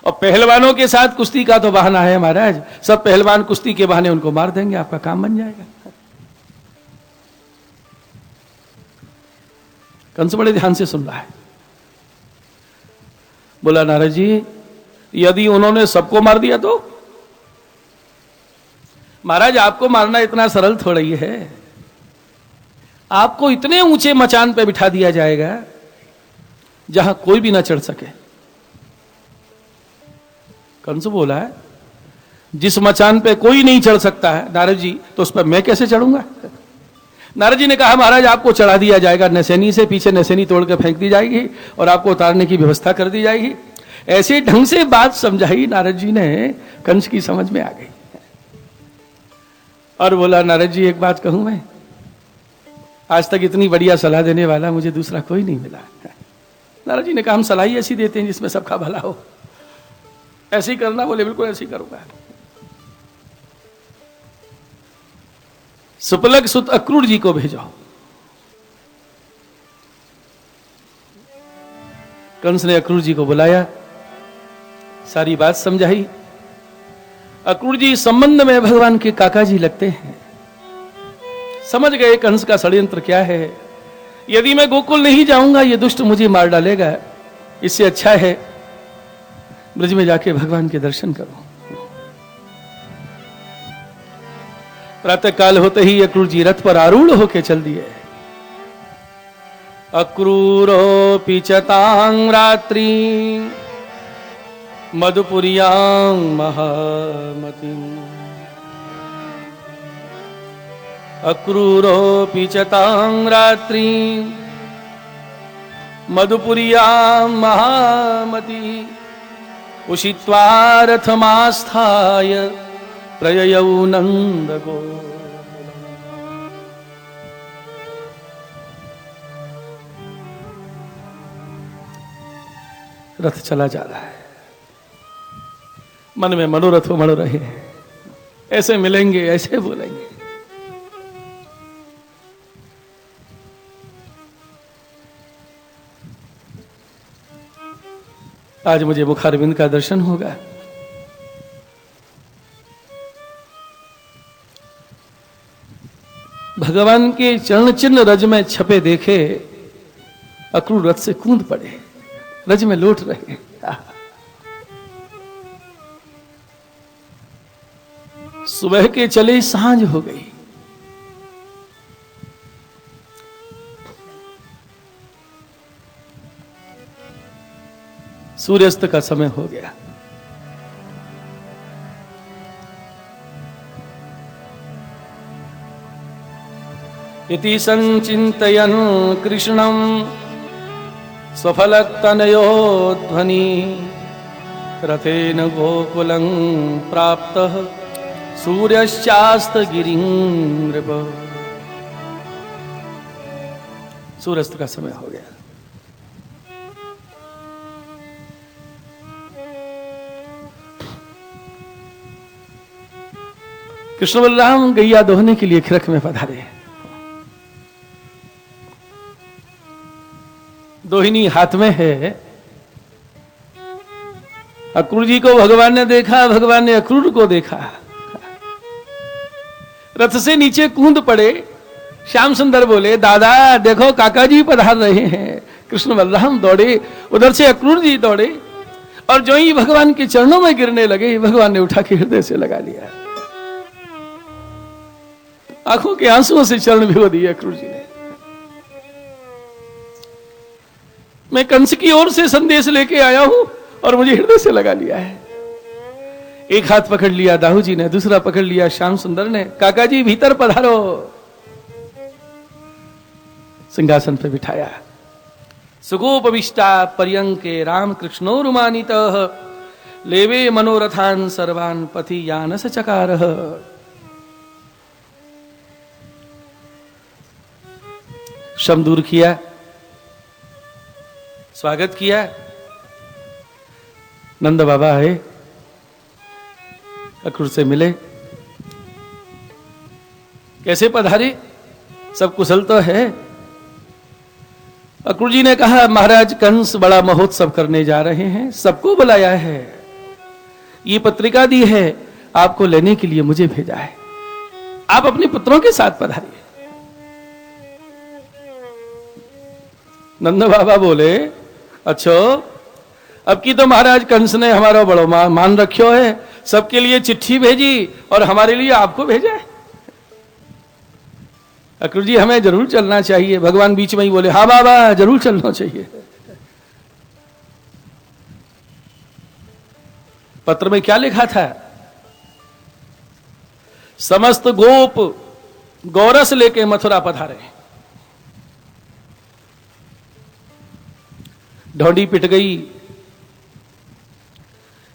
Speaker 1: और पहलवानों के साथ कुश्ती का तो बहाना है महाराज, सब पहलवान कुश्ती के बहाने उनको मार देंगे, आपका काम बन जाएगा। कंस बड़े ध्यान से सुन रहा है। बोला नारद जी यदि उन्होंने सबको मार दिया तो? महाराज आपको मारना इतना सरल थोड़ा ही है। आपको इतने ऊंचे मचान पे बिठा दिया जाएगा जहां कोई भी ना चढ़ सके। कंस बोला है जिस मचान पे कोई नहीं चढ़ सकता है नारद जी, तो उस पर मैं कैसे चढ़ूंगा? नारद जी ने कहा महाराज आपको चढ़ा दिया जाएगा, नसैनी से पीछे नसैनी तोड़ कर फेंक दी जाएगी और आपको उतारने की व्यवस्था कर दी जाएगी। ऐसे ढंग से बात समझाई नारद जी ने, कंस की समझ में आ गई। और बोला नारद जी एक बात कहूं मैं, आज तक इतनी बढ़िया सलाह देने वाला मुझे दूसरा कोई नहीं मिला। नारद जी ने कहा हम सलाह ही ऐसी देते हैं जिसमें सबका भला हो। ऐसे ही करना? बोले बिल्कुल ऐसे ही करूंगा। सुपलक सुत अक्रूर जी को भेजो। कंस ने अक्रूर जी को बुलाया, सारी बात समझाई। अक्रूर जी इस संबंध में भगवान के काका जी लगते हैं, समझ गए कंस का षड्यंत्र क्या है। यदि मैं गोकुल नहीं जाऊंगा ये दुष्ट मुझे मार डालेगा, इससे अच्छा है ब्रज में जाके भगवान के दर्शन करो। प्रातः काल होते ही अक्रूर जी रथ पर आरूढ़ होके चल दिए। अक्रूरोऽपि च तां रात्रि मधुपुर्यां महामतिम्। अक्रूरोऽपि च तां रात्रि मधुपुर्यां महामति। उषित्वा रथमास्थाय प्रययौ नंदगो। रथ चला जा रहा है, मन में मनोरथ मण रहे हैं, ऐसे मिलेंगे ऐसे बोलेंगे। आज मुझे मुखारविंद का दर्शन होगा। भगवान के चरण चिन्ह रज में छपे देखे, अक्रूर रथ से कूद पड़े, रज में लौट रहे। सुबह के चले सांझ हो गई। सूर्यास्त का समय हो गया। इति संचिन्तयन् कृष्णं स्वफलतनयो ध्वनि रथेन गोकुलं प्राप्तः सूर्यश्चास्तगिरिं नृप। सूर्यास्त का समय हो गया। कृष्ण बलराम गैया दोहने के लिए खिरक में पधारे। दोहिनी हाथ में है। अक्रूर जी को भगवान ने देखा, भगवान ने अक्रूर को देखा। रथ से नीचे कूद पड़े। श्याम सुंदर बोले, दादा देखो काका जी पधार रहे हैं। कृष्ण बलराम दौड़े, उधर से अक्रूर जी दौड़े, और जो ही भगवान के चरणों में गिरने लगे, भगवान ने उठा के हृदय से लगा लिया। आंखों के आंसुओं से चरण भिगो दिए अक्रूर जी ने। मैं कंस की ओर से संदेश लेके आया हूं और मुझे हृदय से लगा लिया है। एक हाथ पकड़ लिया दाऊ जी ने, दूसरा पकड़ लिया श्याम सुंदर ने। काका जी भीतर पधारो। सिंहासन पे बिठाया। सुगोपविष्टा पर्यंके राम कृष्णोरुमानित लेवे मनोरथान सर्वान पति यानस चकार। शम दूर किया, स्वागत किया। नंद बाबा आए, अक्रूर से मिले। कैसे पधारे, सब कुशल तो है। अक्रूर जी ने कहा, महाराज कंस बड़ा महोत्सव करने जा रहे हैं, सबको बुलाया है, ये पत्रिका दी है, आपको लेने के लिए मुझे भेजा है, आप अपने पुत्रों के साथ पधारिए। नंद बाबा बोले, अच्छा अब की तो महाराज कंस ने हमारा बड़ो मान रखियो है, सबके लिए चिट्ठी भेजी और हमारे लिए आपको भेजा है। अक्रूर जी हमें जरूर चलना चाहिए। भगवान बीच में ही बोले, हाँ बाबा जरूर चलना चाहिए। पत्र में क्या लिखा था? समस्त गोप गौरस लेके मथुरा पधारे। ढोंडी पिट गई।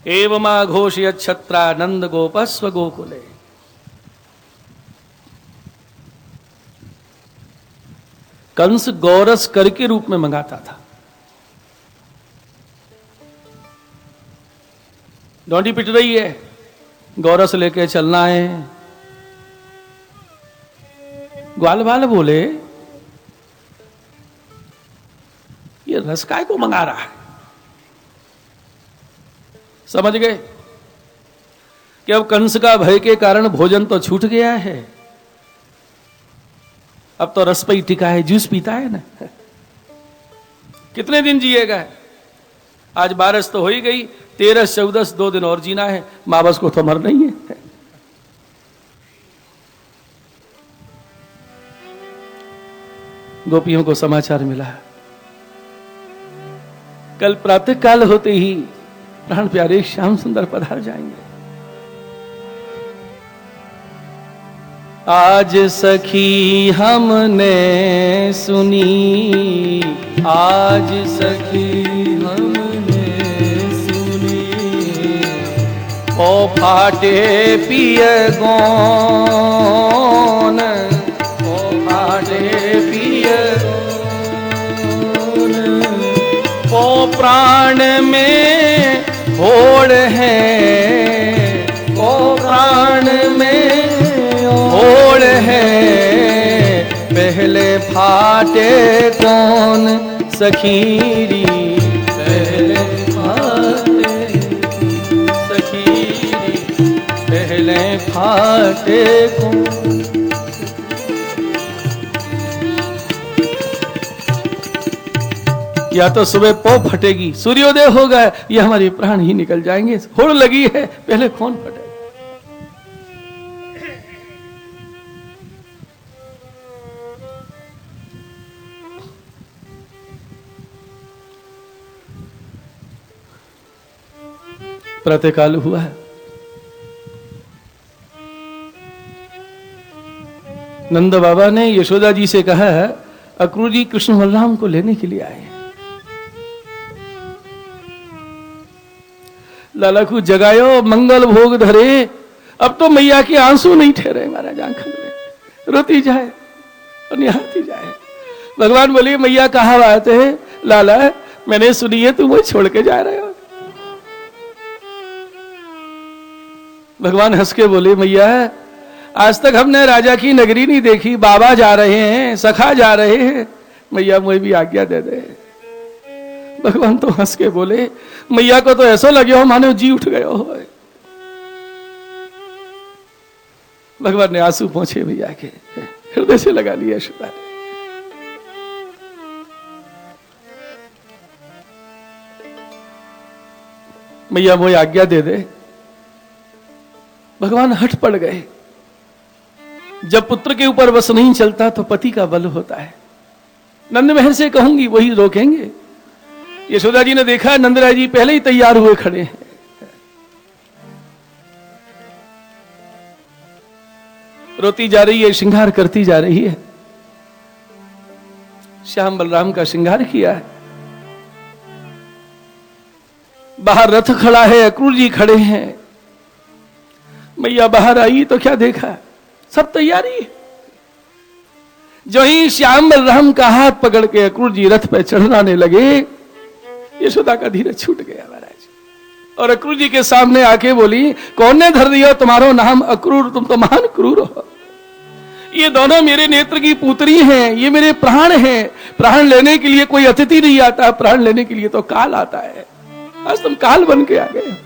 Speaker 1: एवं घोषय छत्रा नंद गोपस्व गोकुले। कंस गौरस कर के रूप में मंगाता था। ढोंडी पिट रही है, गौरस लेके चलना है। ग्वाल बाल बोले, ये रस काय को मंगा रहा है? समझ गए कि अब कंस का भय के कारण भोजन तो छूट गया है, अब तो रस पे ही टिका है, जूस पीता है ना। कितने दिन जिएगा? आज 12 तो हो ही गई, 13, 14, 2 दिन और जीना है। मां बस को तो मर नहीं है। गोपियों को समाचार मिला, कल प्रातः काल होते ही प्राण प्यारे श्याम सुंदर पधार जाएंगे। आज सखी हमने सुनी, आज सखी हमने सुनी, ओ फाटे पिय गौन, ओ फाटे पिय गौन, ओ प्राण में होड़ है, ओ प्राण में होड़ है, पहले फाटे कौन सखीरी, पहले फाटे सखीरी, पहले फाटे कौन। या तो सुबह पौ फटेगी, सूर्योदय होगा, या हमारे प्राण ही निकल जाएंगे। होड़ लगी है, पहले कौन फटेगा? प्रातःकाल हुआ है। नंद बाबा ने यशोदा जी से कहा, अक्रूर जी कृष्ण बलराम को लेने के लिए आए। लाला को जगायो, मंगल भोग धरे। अब तो मैया के आंसू नहीं ठहरे महाराज आंखन में, रोती जाए और निहारती जाए। भगवान बोले, मैया कहाँ बात है? लाला मैंने सुनी है तुम मुझे छोड़ के जा रहे हो। भगवान हंस के बोले, मैया आज तक हमने राजा की नगरी नहीं देखी, बाबा जा रहे हैं, सखा जा रहे हैं, मैया मुझे भी आज्ञा दे दे। भगवान तो हंस के बोले, मैया को तो ऐसा लगे हो मानो जी उठ गए हो। भगवान ने आंसू पहुंचे मैया के, हृदय से लगा लिया यशोदा ने। मैया मुझे आज्ञा दे दे। भगवान हट पड़ गए। जब पुत्र के ऊपर बस नहीं चलता तो पति का बल होता है। नंद महर से कहूंगी, वही रोकेंगे। यशोदा जी ने देखा नंदराय जी पहले ही तैयार हुए खड़े हैं। रोती जा रही है, श्रृंगार करती जा रही है। श्याम बलराम का श्रृंगार किया है। बाहर रथ खड़ा है, अक्रूर जी खड़े हैं। मैया बाहर आई तो क्या देखा, सब तैयारी है। जो ही श्याम बलराम का हाथ पकड़ के अक्रूर जी रथ पे चढ़ाने लगे, यशोदा का धीरज छूट गया महाराज। और अक्रूर जी के सामने आके बोली, कौन ने धर दिया तुम्हारो नाम अक्रूर, तुम तो महान क्रूर हो। ये दोनों मेरे नेत्र की पुत्री हैं, ये मेरे प्राण हैं। प्राण लेने के लिए कोई अतिथि नहीं आता, प्राण लेने के लिए तो काल आता है। आज तुम काल बन के आ गए।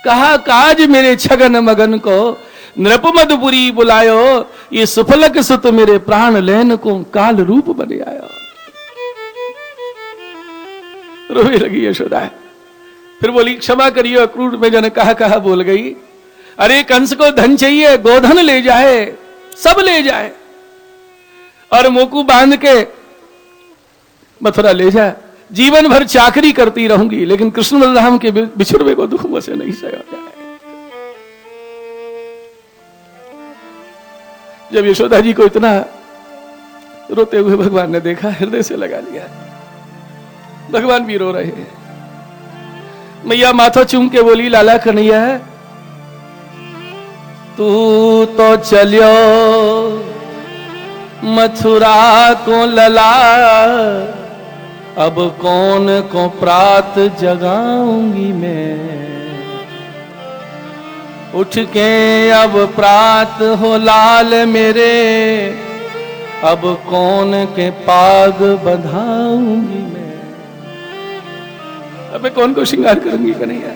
Speaker 1: कहा काज मेरे छगन मगन को नृपमदपुरी बुलायो, ये सुफलक सुत मेरे प्राण लेन को काल रूप बने आयो। रोने लगी यशोदा। फिर बोली, क्षमा करिए अक्रूर, में जन कहा बोल गई। अरे कंस को धन चाहिए, गोधन ले जाए, सब ले जाए, और मोकू बांध के मथुरा ले जाए। जीवन भर चाकरी करती रहूंगी, लेकिन कृष्ण बलराम के बिछुड़वे को दुख मुझसे नहीं सहा जाए। जब यशोदा जी को इतना रोते हुए भगवान ने देखा, हृदय से लगा लिया। भगवान भी रो रहे हैं। मैया माथा चूम के बोली, लाला कन्हैया तू तो चलियो मथुरा को लला, अब कौन को प्रात जगाऊंगी मैं। उठ के अब प्रात हो लाल मेरे, अब कौन के पाग बंधाऊंगी मैं। अब मैं कौन को श्रृंगार करूंगी कन्हैया।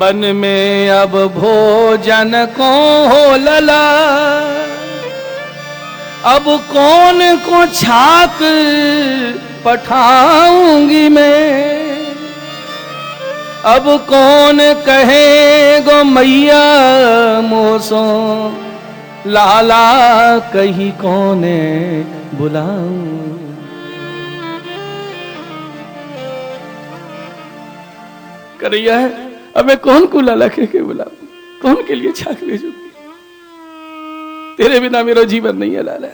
Speaker 1: बन में अब भोजन को हो लला, अब कौन को छाक पठाऊंगी मैं। अब कौन कहे गो मैया मोसो, लाला कहीं कौने बुलाऊं। कन्हैया अब मैं कौन को लाला कह के बुलाऊं, कौन के लिए छाक भेजूंगी। तेरे बिना मेरा जीवन नहीं है लाला।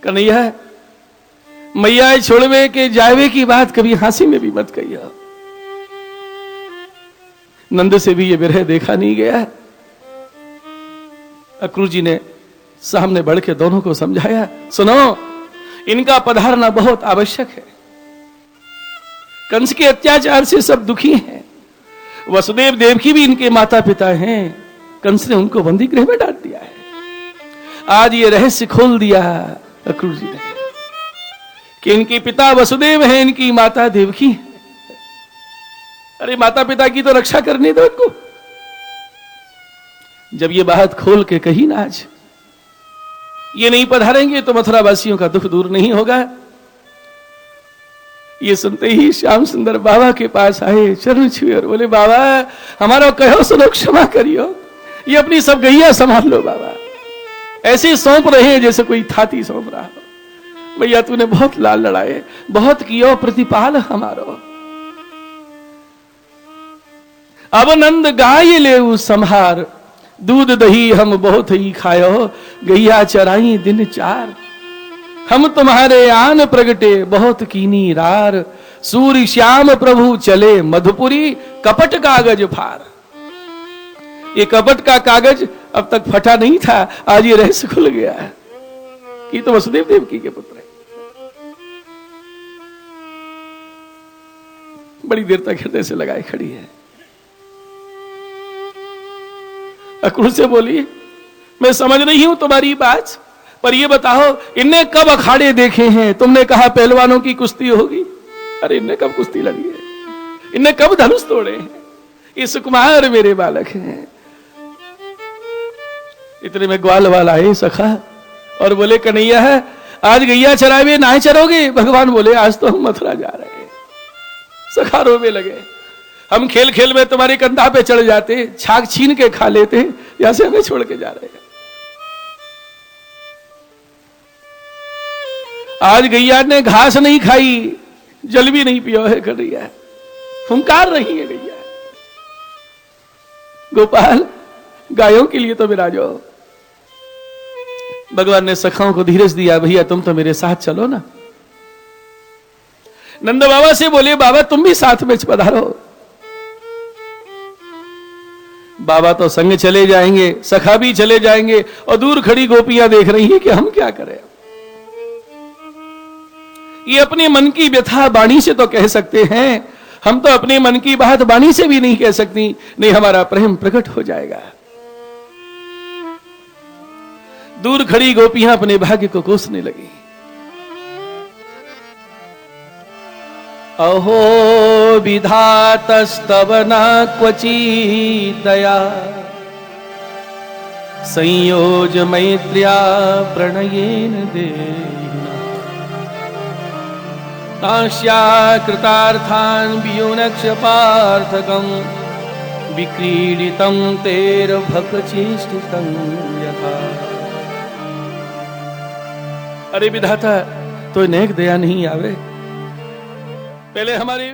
Speaker 1: कन्हैया मैया छोड़वे के जावे की बात कभी हंसी में भी मत कहिए। नंद से भी ये विरह देखा नहीं गया। अक्रूर जी ने सामने बढ़ के दोनों को समझाया, सुनो इनका पधारना बहुत आवश्यक है। कंस के अत्याचार से सब दुखी हैं। वसुदेव देवकी भी इनके माता पिता हैं। कंस ने उनको बंदी गृह में डाल दिया है। आज ये रहस्य खोल दिया अक्रूर जी ने कि इनके पिता वसुदेव हैं, इनकी माता देवकी है। अरे माता पिता की तो रक्षा करनी दो इनको। जब ये बात खोल के कही ना आज, ये नहीं पधारेंगे तो मथुरा वासियों का दुख दूर नहीं होगा। ये सुनते ही श्याम सुंदर बाबा के पास आए, चरण छुए और बोले, बाबा हमारा कहो सुनो, क्षमा करियो, ये अपनी सब गैया संभाल लो बाबा। ऐसे सौंप रहे हैं जैसे कोई थाती सौंप रहा हो। भैया तूने बहुत लाल लड़ाए, बहुत कियो प्रतिपाल हमारो। अब नंद गाय ले संहार, दूध दही हम बहुत ही खायो, गैया चराई दिन चार। हम तुम्हारे आन प्रगटे बहुत कीनी रार, सूर्य श्याम प्रभु चले मधुपुरी, कपट कागज फार। ये कपट का कागज अब तक फटा नहीं था, आज ये रहस्य खुल गया है कि तो वसुदेव देवकी के पुत्र है। बड़ी देर तक हृदय से लगाए खड़ी है। अक्रूर से बोली, मैं समझ रही हूं तुम्हारी बात, पर ये बताओ इनने कब अखाड़े देखे हैं? तुमने कहा पहलवानों की कुश्ती होगी, अरे इनने कब कुश्ती लड़ी है? इनने कब धनुष तोड़े हैं? ये सुकुमार मेरे बालक हैं। इतने में ग्वाल वाला आए सखा और बोले, कन्हैया है आज गैया चरावे ना चरोगे? भगवान बोले, आज तो हम मथुरा जा रहे हैं। सखा रोवे लगे, हम खेल खेल में तुम्हारे कंधा पे चढ़ जाते, छाक छीन के खा लेते, यहां से हमें छोड़ के जा रहे हैं। आज गैया ने घास नहीं खाई, जल भी नहीं पिया है कन्हैया, फुंकार रही है गैया। गोपाल गायों के लिए तो विराजो। भगवान ने सखाओं को धीरज दिया, भैया तुम तो मेरे साथ चलो ना। नंद बाबा से बोले, बाबा तुम भी साथ में पधारो। बाबा तो संग चले जाएंगे, सखा भी चले जाएंगे, और दूर खड़ी गोपियां देख रही हैं कि हम क्या करें। ये अपने मन की व्यथा वाणी से तो कह सकते हैं, हम तो अपने मन की बात वाणी से भी नहीं कह सकती, नहीं हमारा प्रेम प्रकट हो जाएगा। दूर खड़ी गोपियां अपने भाग्य को कोसने लगी। अहो विधातस्तव न क्वचित् दया, संयोज मैत्र्या प्रणयेन देहिना, नास्या कृतार्थान् वियोनक्ष पार्थकं, विक्रीडितं तेर्भक्चेष्टितं यथा। अरे विधाता तो नेक दया नहीं आवे, पहले हमारे